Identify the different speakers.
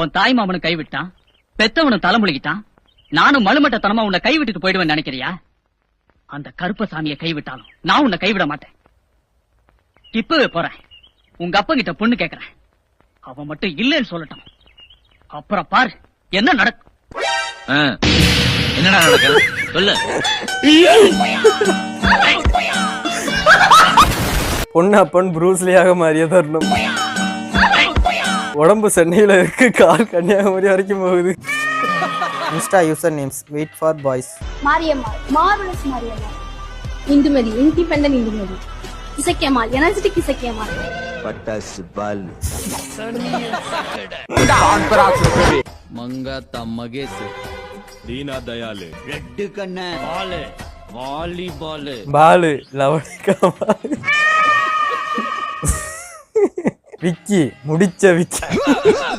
Speaker 1: உன் தாய் மாமனும் கைவிட்டான், பெத்தவனும் தலைமுழுகிட்டான். நானும் மலுமட்டத்தனமா உன்னை கைவிட்டுட்டு போயிடுவேன் நினைக்கிறியா? அந்த கருப்பசாமியை கைவிட்டாலும் நான் உன்னை கைவிட மாட்டேன். இப்பவே போறேன், உங்க அப்பா கிட்ட பொண்ணு கேக்குறேன். அவன் மட்டும் இல்லைன்னு சொல்லட்டும், அப்புறம் பாரு என்ன நடக்கும்.
Speaker 2: என்னடா நடக்குது சொல்லு.
Speaker 3: பொண்ணு அப்பன் ப்ரூஸ்லியாக மாறிய தருணம். உடம்பு சென்னையில இருக்கு, கால் கன்னியாகுமரி வரைக்கும் போகுது. Insta user names wait for boys.
Speaker 4: Mariyammal, marvellous Mariyammal. Indumathi, independent Indumathi. Isakkiyammal, energetic Isakkiyammal.
Speaker 5: பட்டாசு பால்.
Speaker 2: மங்காத்தா மகேஷ்,
Speaker 6: தீனா தயாலு,
Speaker 5: ரெட்டு கண்ண
Speaker 2: பாலு, வாலிபாலு,
Speaker 3: பாலு, லவணிகா, விக்கி, முடிச்ச விக்கி.